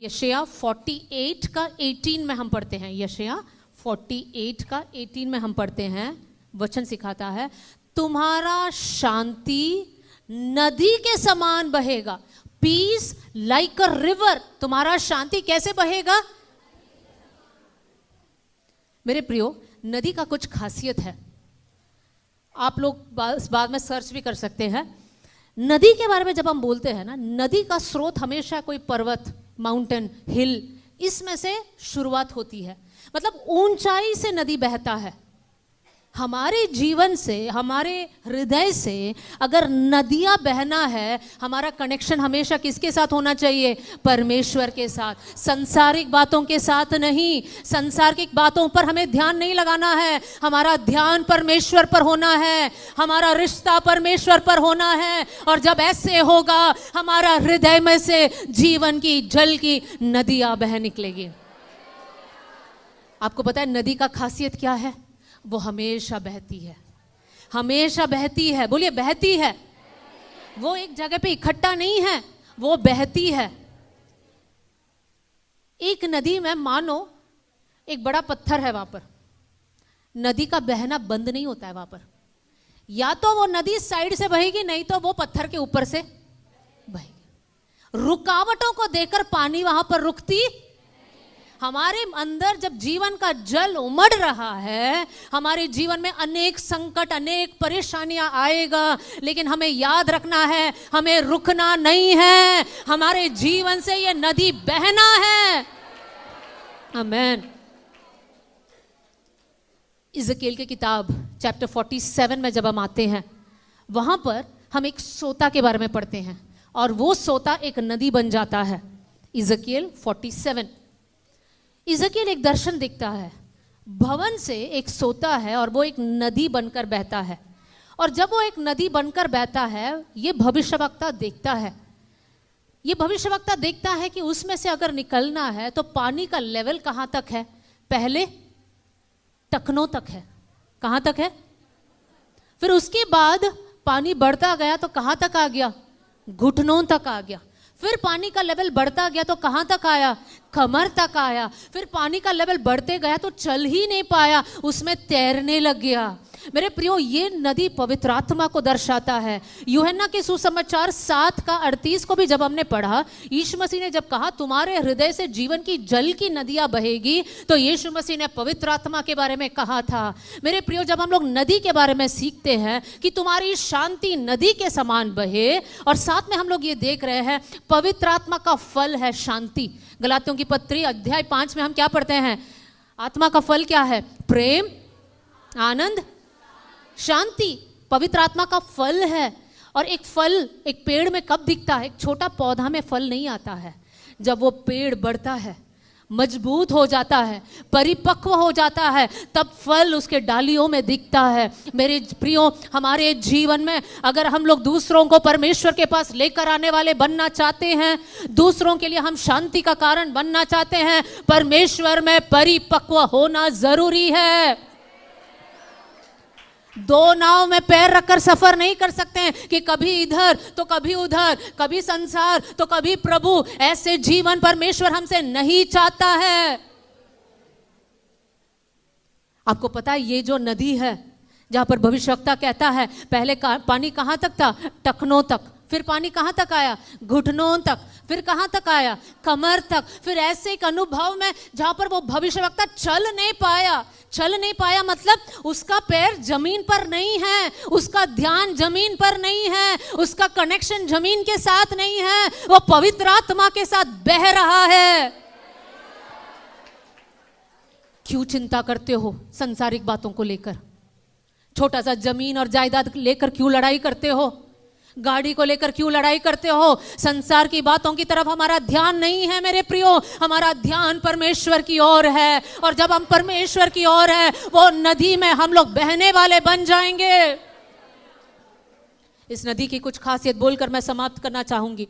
यशायाह 48 का 18 में हम पढ़ते हैं। यशायाह 48 का 18 में हम पढ़ते हैं, वचन सिखाता है, तुम्हारा शांति नदी के समान बहेगा। Peace like a river. तुम्हारा शांति कैसे बहेगा? मेरे प्रियो, नदी का कुछ खासियत है, आप लोग बाद में सर्च भी कर सकते हैं। नदी के बारे में जब हम बोलते हैं ना, नदी का स्रोत हमेशा कोई पर्वत, माउंटेन, हिल, इसमें से शुरुआत होती है। मतलब ऊंचाई से नदी बहता है। हमारे जीवन से, हमारे हृदय से अगर नदियां बहना है, हमारा कनेक्शन हमेशा किसके साथ होना चाहिए? परमेश्वर के साथ। सांसारिक बातों के साथ नहीं। सांसारिक बातों पर हमें ध्यान नहीं लगाना है। हमारा ध्यान परमेश्वर पर होना है, हमारा रिश्ता परमेश्वर पर होना है। और जब ऐसे होगा, हमारा हृदय में से जीवन की, जल की नदियां बह निकलेगी। आपको पता है नदी का खासियत क्या है? वो हमेशा बहती है, हमेशा बहती है। बोलिए, बहती है। वो एक जगह पे इकट्ठा नहीं है, वो बहती है। एक नदी में मानो एक बड़ा पत्थर है, वहां पर नदी का बहना बंद नहीं होता है। वहां पर या तो वो नदी साइड से बहेगी, नहीं तो वो पत्थर के ऊपर से बहेगी। रुकावटों को देकर पानी वहां पर रुकती। हमारे अंदर जब जीवन का जल उमड़ रहा है, हमारे जीवन में अनेक संकट, अनेक परेशानियां आएगा, लेकिन हमें याद रखना है, हमें रुकना नहीं है। हमारे जीवन से ये नदी बहना है। आमीन। इज़केल की किताब चैप्टर 47 में जब हम आते हैं, वहां पर हम एक सोता के बारे में पढ़ते हैं, और वो सोता एक नदी बन जाता है। इज़केल 47। इज़केल एक दर्शन दिखता है। भवन से एक सोता है और वो एक नदी बनकर बहता है। और जब वो एक नदी बनकर बहता है, ये भविष्यवक्ता देखता है। ये भविष्यवक्ता देखता है कि उसमें से अगर निकलना है तो पानी का लेवल कहाँ तक है? पहले टखनों तक है। कहाँ तक है? फिर उसके बाद पानी बढ़ता गया तो कहाँ तक आ गया? घुटनों तक आ गया। फिर पानी का लेवल बढ़ता गया तो कहां तक आया? कमर तक आया। फिर पानी का लेवल बढ़ते गया तो चल ही नहीं पाया, उसमें तैरने लग गया। मेरे प्रियो, ये नदी पवित्र आत्मा को दर्शाता है। यूहन्ना के सुसमाचार 7 का 38 को भी जब हमने पढ़ा, यीशु मसीह ने जब कहा तुम्हारे हृदय से जीवन की जल की नदियां बहेगी, तो यीशु मसीह ने पवित्र आत्मा के बारे में कहा था। मेरे प्रियो, जब हम लोग नदी के बारे में सीखते हैं कि तुम्हारी शांति नदी के समान बहे, और साथ में हम लोग ये देख रहे हैं पवित्र आत्मा का फल है शांति। गलातियों की पत्री अध्याय 5 में हम क्या पढ़ते हैं? आत्मा का फल क्या है? प्रेम, आनंद, शांति। पवित्र आत्मा का फल है। और एक फल एक पेड़ में कब दिखता है? एक छोटा पौधा में फल नहीं आता है। जब वो पेड़ बढ़ता है, मजबूत हो जाता है, परिपक्व हो जाता है, तब फल उसके डालियों में दिखता है। मेरे प्रियो, हमारे जीवन में अगर हम लोग दूसरों को परमेश्वर के पास लेकर आने वाले बनना चाहते हैं, दूसरों के लिए हम शांति का कारण बनना चाहते हैं, परमेश्वर में परिपक्व होना जरूरी है। दो नाव में पैर रखकर सफर नहीं कर सकते हैं कि कभी इधर तो कभी उधर, कभी संसार तो कभी प्रभु। ऐसे जीवन परमेश्वर हमसे नहीं चाहता है। आपको पता है ये जो नदी है, जहां पर भविष्यवक्ता कहता है पहले पानी कहां तक था? टखनों तक। फिर पानी कहां तक आया? घुटनों तक। फिर कहां तक आया? कमर तक। फिर ऐसे एक अनुभव में जहां पर वो भविष्यवक्ता चल नहीं पाया। चल नहीं पाया मतलब उसका पैर जमीन पर नहीं है, उसका ध्यान जमीन पर नहीं है, उसका कनेक्शन जमीन के साथ नहीं है, वो पवित्र आत्मा के साथ बह रहा है। क्यों चिंता करते हो संसारिक बातों को लेकर? छोटा सा जमीन और जायदाद लेकर क्यों लड़ाई करते हो? गाड़ी को लेकर क्यों लड़ाई करते हो? संसार की बातों की तरफ हमारा ध्यान नहीं है मेरे प्रियो, हमारा ध्यान परमेश्वर की ओर है। और जब हम परमेश्वर की ओर है, वो नदी में हम लोग बहने वाले बन जाएंगे। इस नदी की कुछ खासियत बोलकर मैं समाप्त करना चाहूंगी।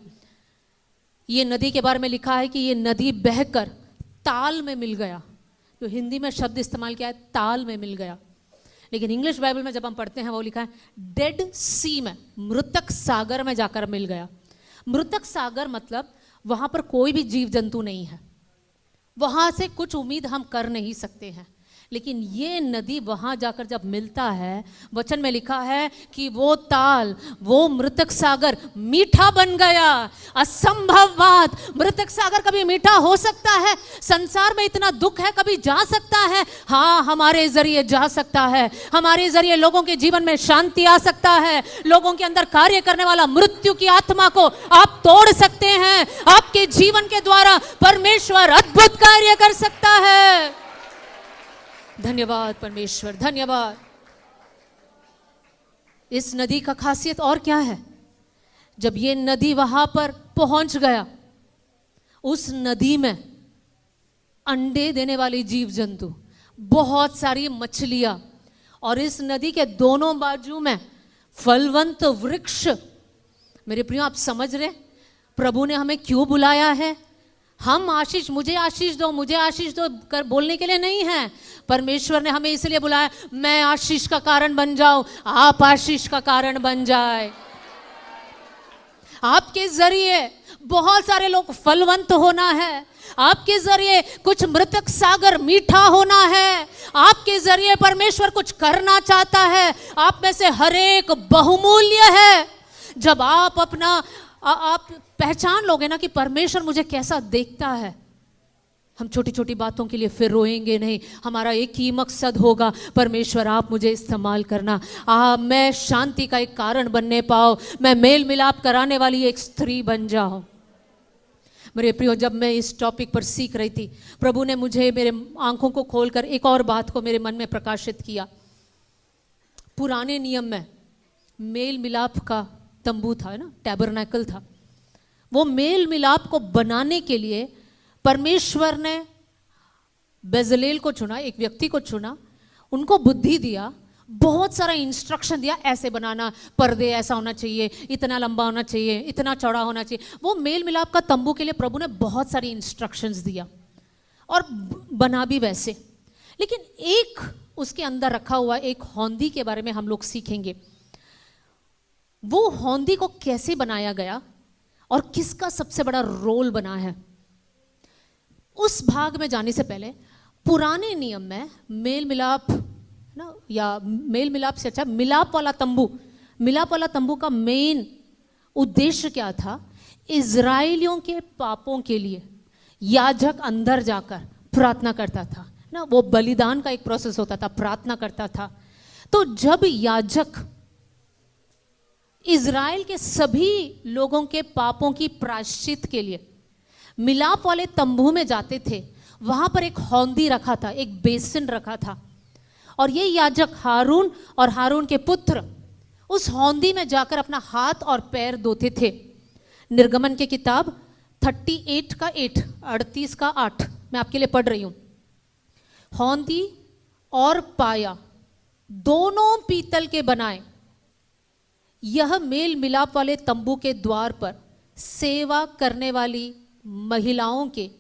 ये नदी के बारे में लिखा है कि ये नदी बहकर ताल में मिल गया। जो हिंदी में शब्द इस्तेमाल किया है, ताल में मिल गया, लेकिन इंग्लिश बाइबल में जब हम पढ़ते हैं वो लिखा है डेड सी में, मृतक सागर में जाकर मिल गया। मृतक सागर मतलब वहां पर कोई भी जीव जंतु नहीं है, वहां से कुछ उम्मीद हम कर नहीं सकते हैं। लेकिन ये नदी वहां जाकर जब मिलता है, वचन में लिखा है कि वो ताल, वो मृतक सागर मीठा बन गया। असंभव बात, मृतक सागर कभी मीठा हो सकता है? संसार में इतना दुख है, कभी जा सकता है? हाँ, हमारे जरिए जा सकता है। हमारे जरिए लोगों के जीवन में शांति आ सकता है। लोगों के अंदर कार्य करने वाला मृत्यु की आत्मा को आप तोड़ सकते हैं। आपके जीवन के द्वारा परमेश्वर अद्भुत कार्य कर सकता है। धन्यवाद परमेश्वर, धन्यवाद। इस नदी का खासियत और क्या है? जब ये नदी वहां पर पहुंच गया, उस नदी में अंडे देने वाली जीव जंतु, बहुत सारी मछलियां, और इस नदी के दोनों बाजू में फलवंत वृक्ष। मेरे प्रियो, आप समझ रहे प्रभु ने हमें क्यों बुलाया है? हम आशीष, मुझे आशीष दो, मुझे आशीष दो कर बोलने के लिए नहीं है। परमेश्वर ने हमें इसलिए बुलाया, मैं आशीष का कारण बन जाऊं, आप आशीष का कारण बन जाए। आपके जरिए बहुत सारे लोग फलवंत होना है। आपके जरिए कुछ मृतक सागर मीठा होना है। आपके जरिए परमेश्वर कुछ करना चाहता है। आप में से हर एक बहुमूल्य है। जब आप अपना आप पहचान लोगे ना कि परमेश्वर मुझे कैसा देखता है, हम छोटी छोटी बातों के लिए फिर रोएंगे नहीं। हमारा एक ही मकसद होगा, परमेश्वर आप मुझे इस्तेमाल करना, मैं शांति का एक कारण बनने पाऊं, मैं मेल मिलाप कराने वाली एक स्त्री बन जाऊं। मेरे प्रियो, जब मैं इस टॉपिक पर सीख रही थी, प्रभु ने मुझे मेरे आंखों को खोलकर एक और बात को मेरे मन में प्रकाशित किया। पुराने नियम में मेल मिलाप का तंबू था ना, टैबरनेकल था। वो मेल मिलाप को बनाने के लिए परमेश्वर ने बेजलेल को चुना, एक व्यक्ति को चुना, उनको बुद्धि दिया, बहुत सारा इंस्ट्रक्शन दिया, ऐसे बनाना, पर्दे ऐसा होना चाहिए, इतना लंबा होना चाहिए, इतना चौड़ा होना चाहिए। वो मेल मिलाप का तंबू के लिए प्रभु ने बहुत सारी इंस्ट्रक्शंस दिया और बना भी वैसे। लेकिन एक उसके अंदर रखा हुआ एक हौंदी के बारे में हम लोग सीखेंगे। वो हौंदी को कैसे बनाया गया और किसका सबसे बड़ा रोल बना है, उस भाग में जाने से पहले पुराने नियम में मेल मिलाप ना, या मेल मिलाप से अच्छा मिलाप वाला तंबू, मिलाप वाला तंबू का मेन उद्देश्य क्या था? इजराइलियों के पापों के लिए याजक अंदर जाकर प्रार्थना करता था ना। वो बलिदान का एक प्रोसेस होता था, प्रार्थना करता था। तो जब याजक इजराइल के सभी लोगों के पापों की प्रायश्चित के लिए मिलाप वाले तंबू में जाते थे, वहां पर एक हौंदी रखा था, एक बेसिन रखा था, और ये याजक हारून और हारून के पुत्र उस हौंदी में जाकर अपना हाथ और पैर धोते थे। निर्गमन की किताब 38 का 8, 38 का 8 मैं आपके लिए पढ़ रही हूं। हौंदी और पाया दोनों पीतल के बनाए, यह मेल मिलाप वाले तंबू के द्वार पर सेवा करने वाली महिलाओं के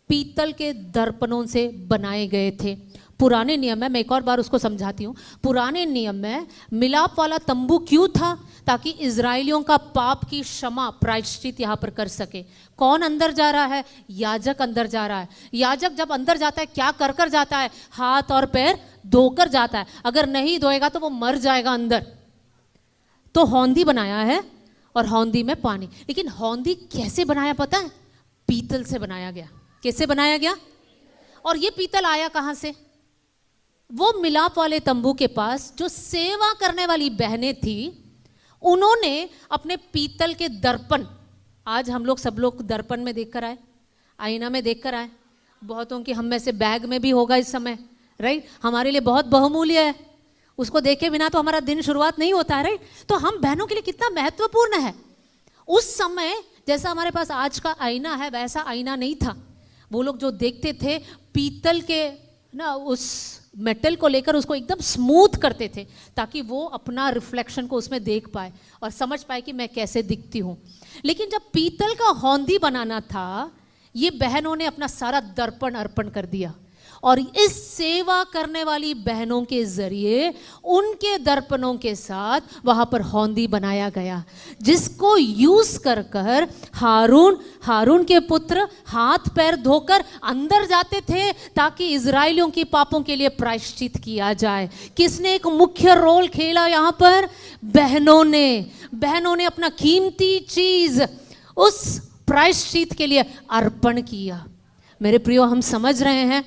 पीतल के दर्पणों से बनाए गए थे। पुराने नियम में, मैं एक और बार उसको समझाती हूँ, पुराने नियम में मिलाप वाला तंबू क्यों था? ताकि इजराइलियों का पाप की क्षमा, प्रायश्चित यहाँ पर कर सके। कौन अंदर जा रहा है? याजक अंदर जा रहा है। याजक जब अंदर जाता है क्या कर कर जाता है? हाथ और पैर धोकर जाता है। अगर नहीं धोएगा तो वो मर जाएगा अंदर। तो हौंदी बनाया है और हौंदी में पानी। लेकिन हौंदी कैसे बनाया पता है? पीतल से बनाया गया। कैसे बनाया गया? और ये पीतल आया कहां से? वो मिलाप वाले तंबू के पास जो सेवा करने वाली बहनें थी, उन्होंने अपने पीतल के दर्पण, आज हम लोग सब लोग दर्पण में देखकर आए, आईना में देखकर आए, बहुतों की हम में से बैग में भी होगा इस समय, राइट? हमारे लिए बहुत बहुमूल्य है, उसको देखे बिना तो हमारा दिन शुरुआत नहीं होता है, राइट? तो हम बहनों के लिए कितना महत्वपूर्ण है। उस समय जैसा हमारे पास आज का आईना है वैसा आईना नहीं था। वो लोग जो देखते थे पीतल के ना, उस मेटल को लेकर उसको एकदम स्मूथ करते थे ताकि वो अपना रिफ्लेक्शन को उसमें देख पाए और समझ पाए कि मैं कैसे दिखती हूँ। लेकिन जब पीतल का हौंदी बनाना था, ये बहनों ने अपना सारा दर्पण अर्पण कर दिया और इस सेवा करने वाली बहनों के जरिए उनके दर्पणों के साथ वहां पर हौंदी बनाया गया, जिसको यूज कर कर हारून के पुत्र हाथ पैर धोकर अंदर जाते थे ताकि इजराइलियों की पापों के लिए प्रायश्चित किया जाए। किसने एक मुख्य रोल खेला यहां पर? बहनों ने अपना कीमती चीज उस प्रायश्चित के लिए अर्पण किया। मेरे प्रियो, हम समझ रहे हैं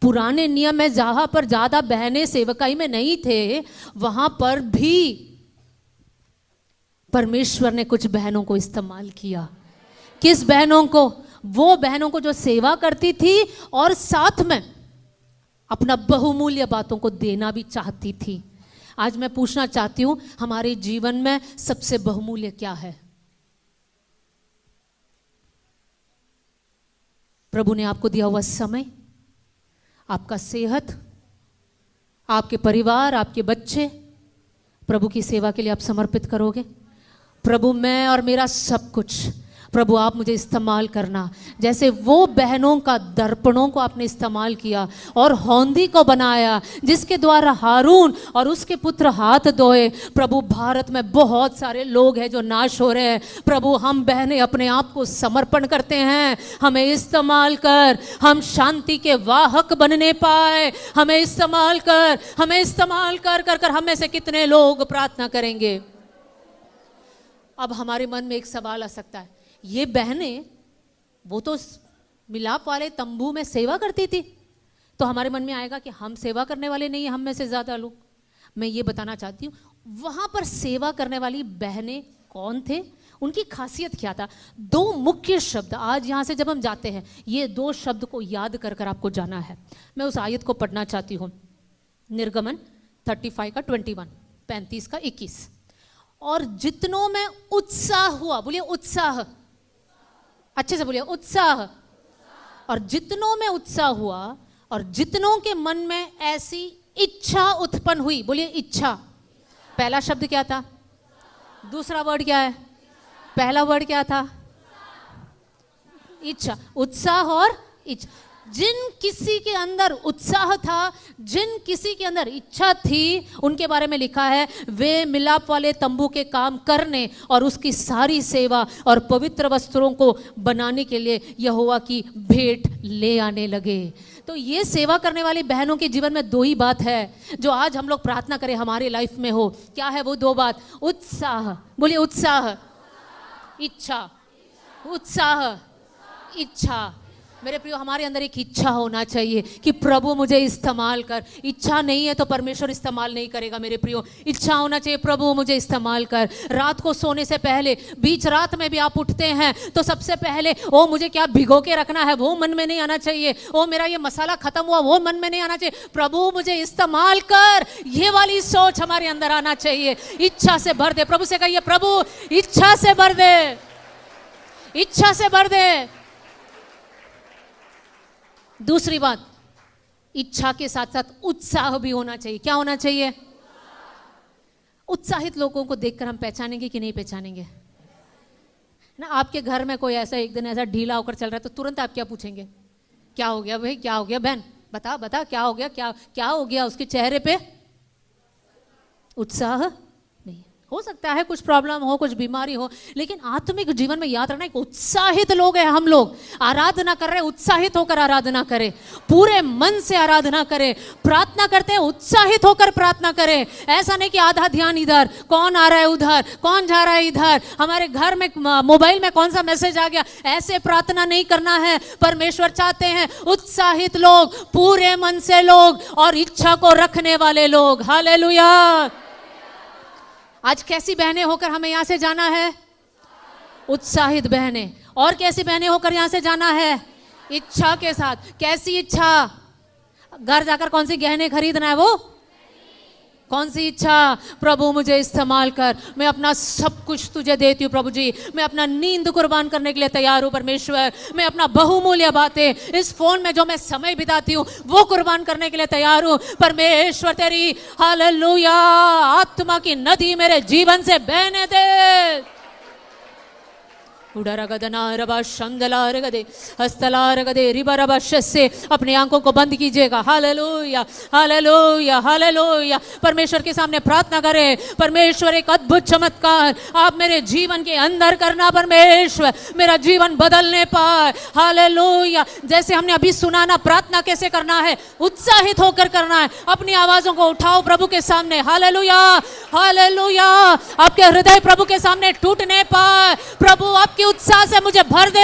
पुराने नियम में जहां पर ज्यादा बहनें सेवकाई में नहीं थे, वहां पर भी परमेश्वर ने कुछ बहनों को इस्तेमाल किया। किस बहनों को? वो बहनों को जो सेवा करती थी और साथ में अपना बहुमूल्य बातों को देना भी चाहती थी। आज मैं पूछना चाहती हूं, हमारे जीवन में सबसे बहुमूल्य क्या है? प्रभु ने आपको दिया हुआ समय, आपका सेहत, आपके परिवार, आपके बच्चे, प्रभु की सेवा के लिए आप समर्पित करोगे? प्रभु, मैं और मेरा सब कुछ, प्रभु आप मुझे इस्तेमाल करना। जैसे वो बहनों का दर्पणों को आपने इस्तेमाल किया और हौंदी को बनाया जिसके द्वारा हारून और उसके पुत्र हाथ धोए। प्रभु, भारत में बहुत सारे लोग हैं जो नाश हो रहे हैं। प्रभु, हम बहनें अपने आप को समर्पण करते हैं, हमें इस्तेमाल कर, हम शांति के वाहक बनने पाए। हमें इस्तेमाल कर कर हम में से कितने लोग प्रार्थना करेंगे? अब हमारे मन में एक सवाल आ सकता है, ये बहनें वो तो मिलाप वाले तंबू में सेवा करती थी, तो हमारे मन में आएगा कि हम सेवा करने वाले नहीं हैं, हम में से ज्यादा लोग। मैं ये बताना चाहती हूँ, वहां पर सेवा करने वाली बहनें कौन थे, उनकी खासियत क्या था? दो मुख्य शब्द आज यहां से जब हम जाते हैं, ये दो शब्द को याद कर कर आपको जाना है। मैं उस आयत को पढ़ना चाहती हूँ, निर्गमन 35 का 21, 35 का 21। और जितनों में उत्साह हुआ, बोलिए उत्साह, अच्छे से बोलिए उत्साह। और जितनों में उत्साह हुआ और जितनों के मन में ऐसी इच्छा उत्पन्न हुई, बोलिए इच्छा। पहला शब्द क्या था? दूसरा वर्ड क्या है? पहला वर्ड क्या था? इच्छा। उत्साह और इच्छा। जिन किसी के अंदर उत्साह था, जिन किसी के अंदर इच्छा थी, उनके बारे में लिखा है वे मिलाप वाले तंबू के काम करने और उसकी सारी सेवा और पवित्र वस्त्रों को बनाने के लिए यहोवा की भेंट ले आने लगे। तो ये सेवा करने वाली बहनों के जीवन में दो ही बात है जो आज हम लोग प्रार्थना करें हमारी लाइफ में हो। क्या है वो दो बात? उत्साह, बोलिए उत्साह, इच्छा। उत्साह, इच्छा। मेरे प्रियो, हमारे अंदर एक इच्छा होना चाहिए कि प्रभु मुझे इस्तेमाल कर। इच्छा नहीं है तो परमेश्वर इस्तेमाल नहीं करेगा। मेरे प्रियो, इच्छा होना चाहिए, प्रभु मुझे इस्तेमाल कर। रात को सोने से पहले, बीच रात में भी आप उठते हैं तो सबसे पहले ओ मुझे क्या भिगो के रखना है वो मन में नहीं आना चाहिए। ओ मेरा ये मसाला खत्म हुआ वो मन में नहीं आना चाहिए। प्रभु मुझे इस्तेमाल कर, ये वाली सोच हमारे अंदर आना चाहिए। इच्छा से भर दे। प्रभु से कहिए, प्रभु इच्छा से भर दे, इच्छा से भर दे। दूसरी बात, इच्छा के साथ साथ उत्साह भी होना चाहिए। क्या होना चाहिए? उत्साहित लोगों को देखकर हम पहचानेंगे कि नहीं पहचानेंगे ना? आपके घर में कोई ऐसा एक दिन ऐसा ढीला होकर चल रहा है तो तुरंत आप क्या पूछेंगे? क्या हो गया भाई, क्या हो गया बहन, बता बता क्या हो गया, क्या हो गया? उसके चेहरे पे उत्साह नहीं। हो सकता है कुछ प्रॉब्लम हो, कुछ बीमारी हो, लेकिन आत्मिक जीवन में याद रखना, एक उत्साहित लोग हैं हम लोग। आराधना कर रहे हैं, उत्साहित होकर आराधना करें, पूरे मन से आराधना करें। प्रार्थना करते हैं, उत्साहित होकर प्रार्थना करें। ऐसा नहीं कि आधा ध्यान इधर, कौन आ रहा है उधर, कौन जा रहा है इधर, हमारे घर में मोबाइल में कौन सा मैसेज आ गया, ऐसे प्रार्थना नहीं करना है। परमेश्वर चाहते हैं उत्साहित लोग, पूरे मन से लोग और इच्छा को रखने वाले लोग। हालेलुया। आज कैसी बहनें होकर हमें यहां से जाना है? उत्साहित बहनें। और कैसी बहनें होकर यहां से जाना है? इच्छा के साथ। कैसी इच्छा? घर जाकर कौन सी गहने खरीदना है, वो कौन सी इच्छा? प्रभु मुझे इस्तेमाल कर, मैं अपना सब कुछ तुझे देती हूँ। प्रभु जी, मैं अपना नींद कुर्बान करने के लिए तैयार हूँ। परमेश्वर, मैं अपना बहुमूल्य बातें, इस फोन में जो मैं समय बिताती हूँ वो कुर्बान करने के लिए तैयार हूँ। परमेश्वर तेरी हालेलुया आत्मा की नदी मेरे जीवन से बहने दे। से अपनी आंखों को बंद कीजिएगा। Hallelujah hallelujah hallelujah. परमेश्वर के सामने प्रार्थना करें, परमेश्वर एक अद्भुत चमत्कार आप मेरे जीवन के अंदर करना, परमेश्वर मेरा जीवन बदलने पाए। हालेलुया। जैसे हमने अभी सुना ना, प्रार्थना कैसे करना है, उत्साहित होकर करना है। अपनी आवाजों को उठाओ प्रभु के सामने। Hallelujah hallelujah. आपके हृदय प्रभु के सामने टूटने पाए। प्रभु आपकी उत्साह से मुझे भर दे,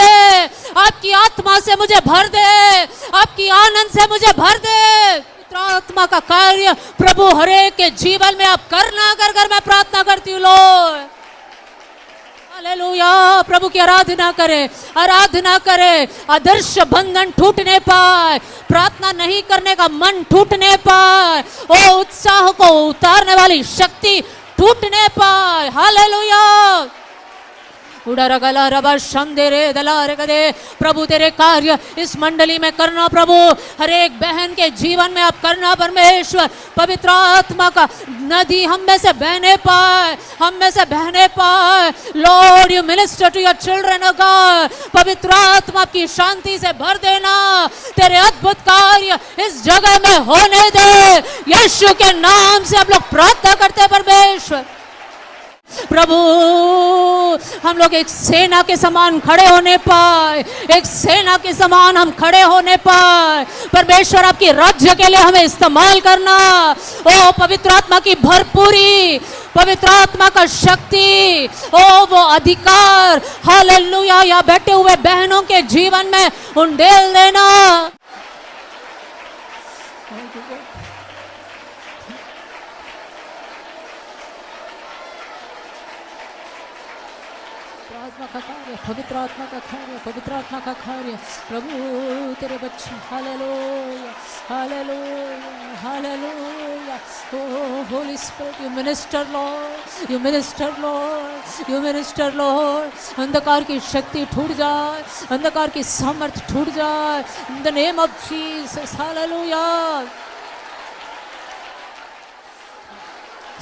आपकी आत्मा से मुझे भर दे, आपकी आनंद से मुझे भर दे। पवित्र आत्मा का कार्य प्रभु हरेक के जीवन में आप करना कर कर मैं प्रार्थना करती हूँ लॉर्ड। हालेलुया। प्रभु की आराधना करे, आराधना करे। आदर्श बंधन टूटने पाए, प्रार्थना नहीं करने का मन टूटने पाए, ओ उत्साह को उतारने वाली शक्ति टूटने पाए। हालेलुया। उड़ारगला रबा शंदेरे दलारे कदे। प्रभु तेरे कार्य इस मंडली में करना प्रभु, हर एक बहन के जीवन में आप करना परमेश्वर। पवित्र आत्मा का नदी हम में से बहने पाए, हम में से बहने पाए। Lord you minister to your children of God. पवित्र आत्मा की शांति से भर देना, तेरे अद्भुत कार्य इस जगह में होने दे। यीशु के नाम से हम लोग प्रार्थना करते हैं परमेश्वर। प्रभु हम लोग एक सेना के समान खड़े होने पाए, एक सेना के समान हम खड़े होने पाए। परमेश्वर आपकी राज्य के लिए हमें इस्तेमाल करना। ओ पवित्र आत्मा की भरपूरी, पवित्र आत्मा का शक्ति, ओ वो अधिकार, हालेलुया, या बैठे हुए बहनों के जीवन में उंडेल देना। पवित्र आत्मा का कार्य, पवित्र आत्मा का कार्य प्रभु तेरे बच्चे। Hallelujah hallelujah hallelujah. Oh holy spirit you minister lord, you minister lord, you minister lord. अंधकार की शक्ति टूट जाए, अंधकार की सामर्थ्य टूट जाए in the name of Jesus. Hallelujah.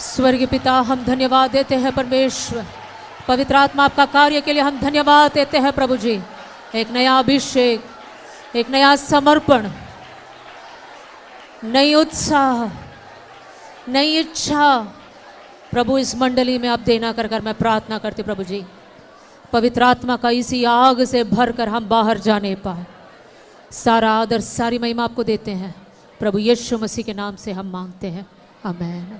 स्वर्गीय पिता हम धन्यवाद देते हैं परमेश्वर, पवित्र आत्मा आपका कार्य के लिए हम धन्यवाद देते हैं प्रभु जी। एक नया अभिषेक, एक नया समर्पण, नई उत्साह, नई इच्छा प्रभु इस मंडली में आप देना कर कर मैं प्रार्थना करती प्रभु जी। पवित्र आत्मा का इसी आग से भर कर हम बाहर जाने पाए। सारा आदर सारी महिमा आपको देते हैं प्रभु यीशु मसीह के नाम से हम मांगते हैं, आमीन।